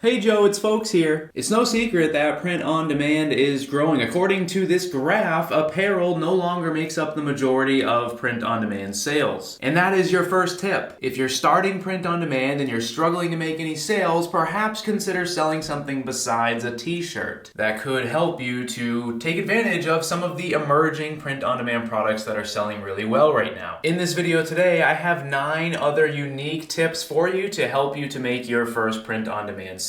Hey Joe, it's Folks here. It's no secret that print on demand is growing. According to this graph, apparel no longer makes up the majority of print on demand sales. And that is your first tip. If you're starting print on demand and you're struggling to make any sales, perhaps consider selling something besides a t-shirt. That could help you to take advantage of some of the emerging print on demand products that are selling really well right now. In this video today, I have 9 other unique tips for you to help you to make your first print on demand sale.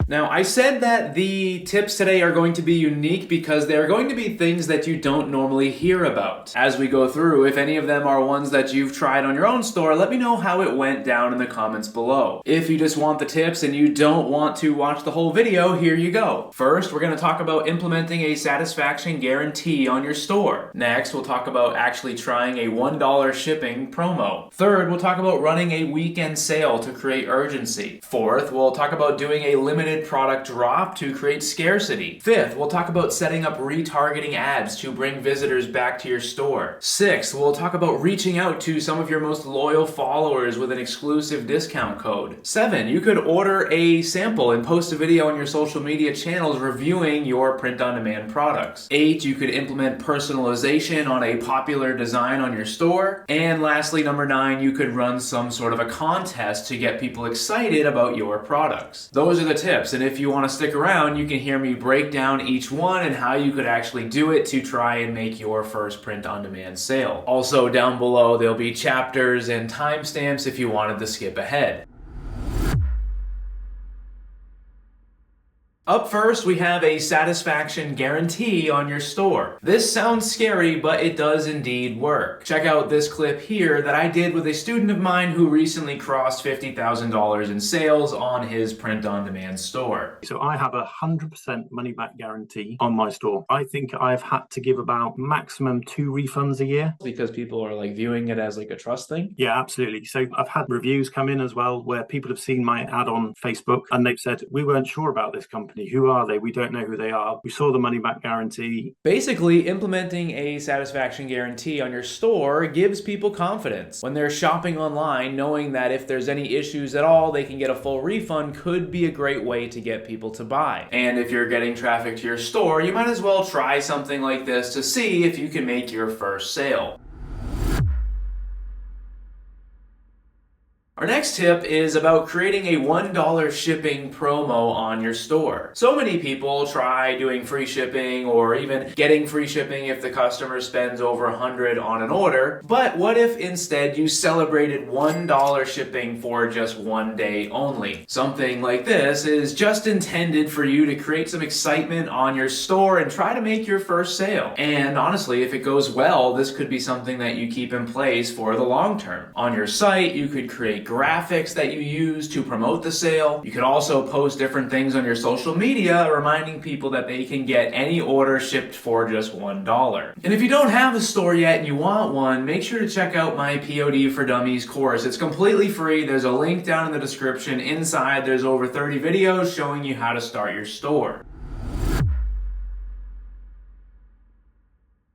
Now, I said that the tips today are going to be unique because they're going to be things that you don't normally hear about. As we go through, if any of them are ones that you've tried on your own store, let me know how it went down in the comments below. If you just want the tips and you don't want to watch the whole video, here you go. First, we're going to talk about implementing a satisfaction guarantee on your store. Next, we'll talk about actually trying a $1 shipping promo. Third, we'll talk about running a weekend sale to create urgency. Fourth, we'll talk about doing a limited product drop to create scarcity. Fifth, we'll talk about setting up retargeting ads to bring visitors back to your store. Sixth, we'll talk about reaching out to some of your most loyal followers with an exclusive discount code. 7, you could order a sample and post a video on your social media channels reviewing your print-on-demand products. 8, you could implement personalization on a popular design on your store. And lastly, number 9, you could run some sort of a contest to get people excited about your products. Those are the tips. And if you want to stick around, you can hear me break down each one and how you could actually do it to try and make your first print-on-demand sale. Also, down below, there'll be chapters and timestamps if you wanted to skip ahead. Up first, we have a satisfaction guarantee on your store. This sounds scary, but it does indeed work. Check out this clip here that I did with a student of mine who recently crossed $50,000 in sales on his print-on-demand store. So I have 100% money-back guarantee on my store. I think I've had to give about maximum 2 refunds a year. Because people are like viewing it as like a trust thing? Yeah, absolutely. So I've had reviews come in as well where people have seen my ad on Facebook and they've said, we weren't sure about this company. Who are they? We don't know who they are. We saw the money back guarantee. Basically, implementing a satisfaction guarantee on your store gives people confidence. When they're shopping online, knowing that if there's any issues at all, they can get a full refund could be a great way to get people to buy. And if you're getting traffic to your store, you might as well try something like this to see if you can make your first sale. Our next tip is about creating a $1 shipping promo on your store. So many people try doing free shipping or even getting free shipping if the customer spends over $100 on an order. But what if instead you celebrated $1 shipping for just one day only? Something like this is just intended for you to create some excitement on your store and try to make your first sale. And honestly, if it goes well, this could be something that you keep in place for the long term. On your site, you could create graphics that you use to promote the sale. You could also post different things on your social media reminding people that they can get any order shipped for just $1. And if you don't have a store yet and you want one, make sure to check out my POD for Dummies course. It's completely free. There's a link down in the description. Inside, there's over 30 videos showing you how to start your store.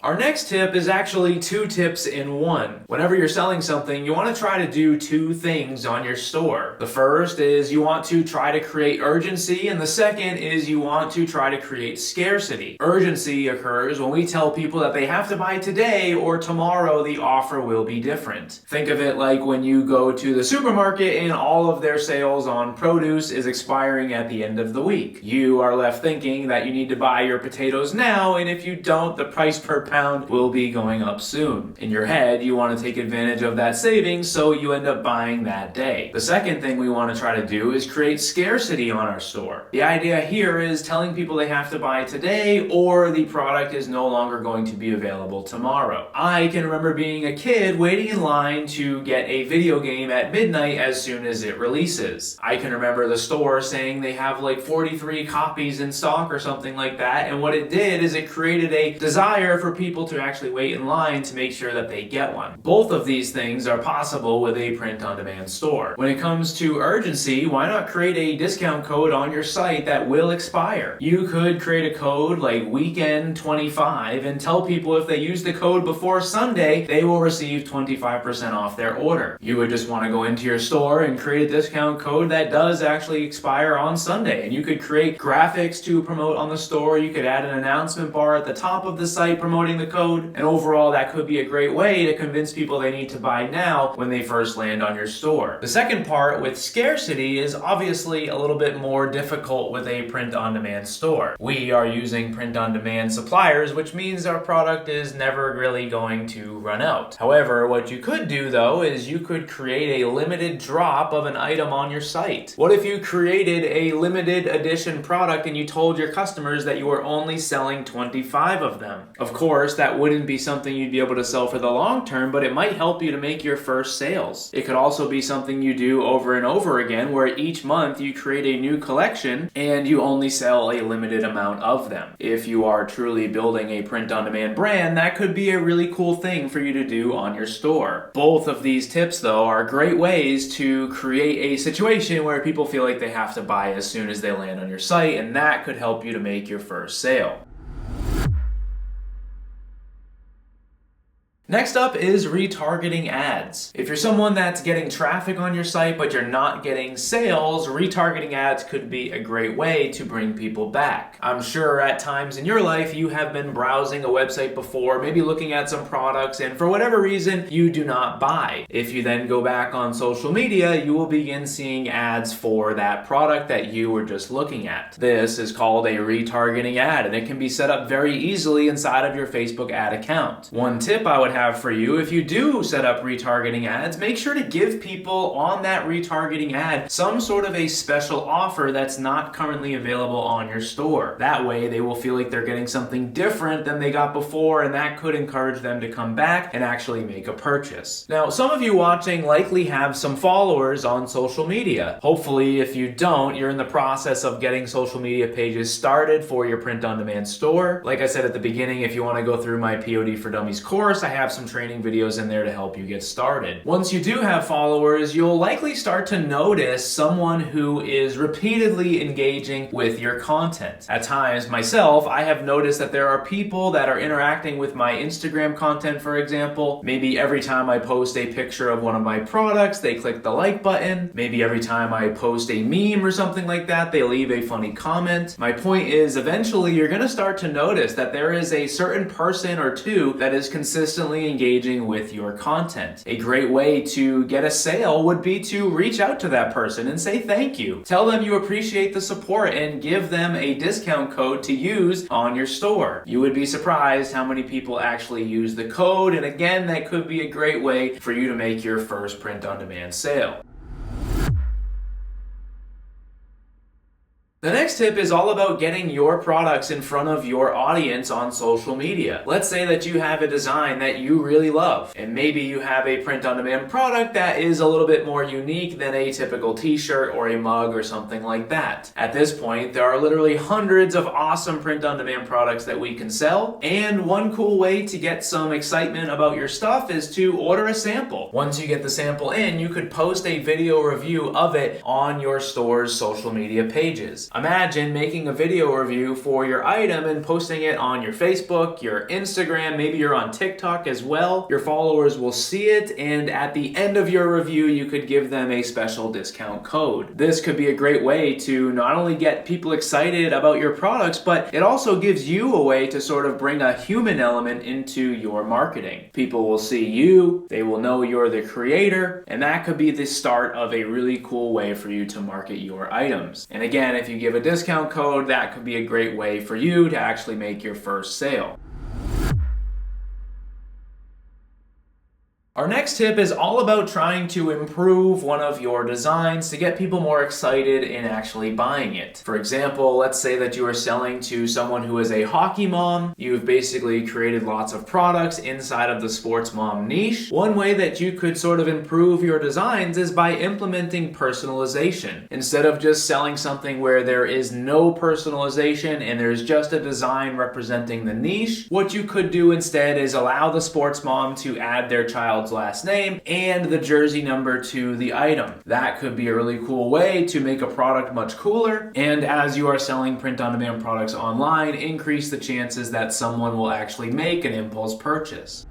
Our next tip is actually 2 tips in one. Whenever you're selling something, you want to try to do 2 things on your store. The first is you want to try to create urgency, and the second is you want to try to create scarcity. Urgency occurs when we tell people that they have to buy today or tomorrow the offer will be different. Think of it like when you go to the supermarket and all of their sales on produce is expiring at the end of the week. You are left thinking that you need to buy your potatoes now, and if you don't, the price per pound will be going up soon. In your head, you want to take advantage of that savings, so you end up buying that day. The second thing we want to try to do is create scarcity on our store. The idea here is telling people they have to buy today or the product is no longer going to be available tomorrow. I can remember being a kid waiting in line to get a video game at midnight as soon as it releases. I can remember the store saying they have like 43 copies in stock or something like that, and what it did is it created a desire for people people to actually wait in line to make sure that they get one. Both of these things are possible with a print-on-demand store. When it comes to urgency, why not create a discount code on your site that will expire? You could create a code like weekend25 and tell people if they use the code before Sunday, they will receive 25% off their order. You would just want to go into your store and create a discount code that does actually expire on Sunday. And you could create graphics to promote on the store. You could add an announcement bar at the top of the site promoting the code. And overall, that could be a great way to convince people they need to buy now when they first land on your store. The second part with scarcity is obviously a little bit more difficult with a print-on-demand store. We are using print-on-demand suppliers, which means our product is never really going to run out. However, what you could do though is you could create a limited drop of an item on your site. What if you created a limited edition product and you told your customers that you were only selling 25 of them? Of course, that wouldn't be something you'd be able to sell for the long term, but it might help you to make your first sales. It could also be something you do over and over again, where each month you create a new collection and you only sell a limited amount of them. If you are truly building a print-on-demand brand, that could be a really cool thing for you to do on your store. Both of these tips, though, are great ways to create a situation where people feel like they have to buy as soon as they land on your site, and that could help you to make your first sale. Next up is retargeting ads. If you're someone that's getting traffic on your site but you're not getting sales, retargeting ads could be a great way to bring people back. I'm sure at times in your life you have been browsing a website before, maybe looking at some products, and for whatever reason you do not buy. If you then go back on social media, you will begin seeing ads for that product that you were just looking at. This is called a retargeting ad, and it can be set up very easily inside of your Facebook ad account. One tip I would have for you, if you do set up retargeting ads, make sure to give people on that retargeting ad some sort of a special offer that's not currently available on your store. That way they will feel like they're getting something different than they got before, and that could encourage them to come back and actually make a purchase. Now, some of you watching likely have some followers on social media. Hopefully, if you don't, you're in the process of getting social media pages started for your print-on-demand store. Like I said at the beginning, if you want to go through my POD for Dummies course, I have some training videos in there to help you get started. Once you do have followers, you'll likely start to notice someone who is repeatedly engaging with your content. At times, myself, I have noticed that there are people that are interacting with my Instagram content, for example. Maybe every time I post a picture of one of my products, they click the like button. Maybe every time I post a meme or something like that, they leave a funny comment. My point is, eventually you're going to start to notice that there is a certain person or two that is consistently engaging with your content. A great way to get a sale would be to reach out to that person and say thank you. Tell them you appreciate the support and give them a discount code to use on your store. You would be surprised how many people actually use the code, and again, that could be a great way for you to make your first print-on-demand sale. The next tip is all about getting your products in front of your audience on social media. Let's say that you have a design that you really love, and maybe you have a print-on-demand product that is a little bit more unique than a typical t-shirt or a mug or something like that. At this point, there are literally hundreds of awesome print-on-demand products that we can sell, and one cool way to get some excitement about your stuff is to order a sample. Once you get the sample in, you could post a video review of it on your store's social media pages. Imagine making a video review for your item and posting it on your Facebook, your Instagram, maybe you're on TikTok as well. Your followers will see it, and at the end of your review, you could give them a special discount code. This could be a great way to not only get people excited about your products, but it also gives you a way to sort of bring a human element into your marketing. People will see you, they will know you're the creator, and that could be the start of a really cool way for you to market your items. And again, if you give a discount code, that could be a great way for you to actually make your first sale. Our next tip is all about trying to improve one of your designs to get people more excited in actually buying it. For example, let's say that you are selling to someone who is a hockey mom. You've basically created lots of products inside of the sports mom niche. One way that you could sort of improve your designs is by implementing personalization. Instead of just selling something where there is no personalization and there's just a design representing the niche, what you could do instead is allow the sports mom to add their child's last name and the jersey number to the item. That could be a really cool way to make a product much cooler, and as you are selling print-on-demand products online, increase the chances that someone will actually make an impulse purchase.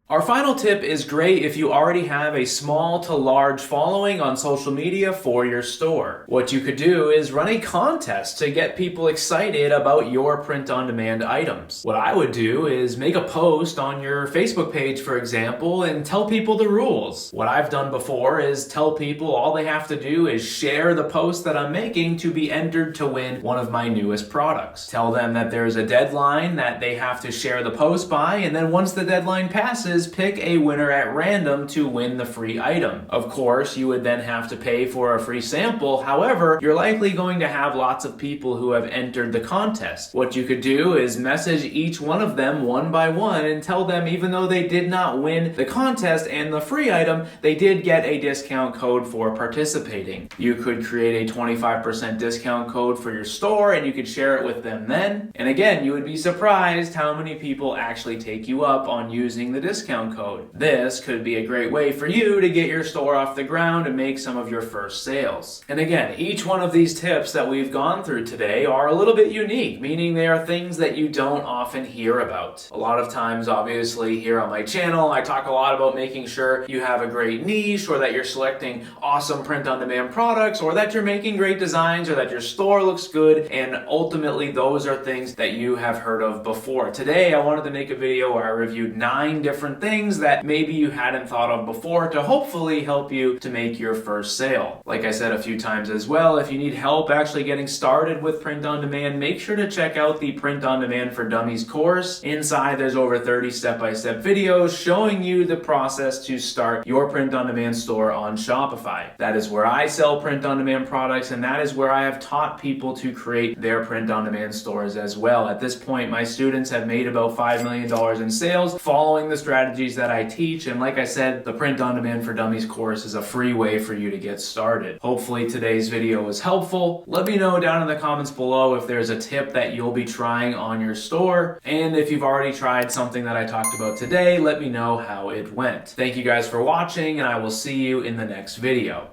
Our final tip is great if you already have a small to large following on social media for your store. What you could do is run a contest to get people excited about your print-on-demand items. What I would do is make a post on your Facebook page, for example, and tell people the rules. What I've done before is tell people all they have to do is share the post that I'm making to be entered to win one of my newest products. Tell them that there's a deadline that they have to share the post by, and then once the deadline passes, pick a winner at random to win the free item. Of course, you would then have to pay for a free sample. However, you're likely going to have lots of people who have entered the contest. What you could do is message each one of them one by one and tell them even though they did not win the contest and the free item, they did get a discount code for participating. You could create a 25% discount code for your store and you could share it with them then. And again, you would be surprised how many people actually take you up on using the discount code. This could be a great way for you to get your store off the ground and make some of your first sales. And again, each one of these tips that we've gone through today are a little bit unique, meaning they are things that you don't often hear about. A lot of times, obviously, here on my channel, I talk a lot about making sure you have a great niche, or that you're selecting awesome print-on-demand products, or that you're making great designs, or that your store looks good, and ultimately those are things that you have heard of before. Today, I wanted to make a video where I reviewed 9 different things that maybe you hadn't thought of before to hopefully help you to make your first sale. Like I said a few times as well, if you need help actually getting started with print on demand, make sure to check out the Print on Demand for Dummies course. Inside there's over 30 step-by-step videos showing you the process to start your print on demand store on Shopify. That is where I sell print on demand products, and that is where I have taught people to create their print on demand stores as well. At this point, my students have made about $5 million in sales following the strategies that I teach, and like I said, the Print on Demand for Dummies course is a free way for you to get started. Hopefully today's video was helpful. Let me know down in the comments below if there's a tip that you'll be trying on your store, and if you've already tried something that I talked about today, let me know how it went. Thank you guys for watching, and I will see you in the next video.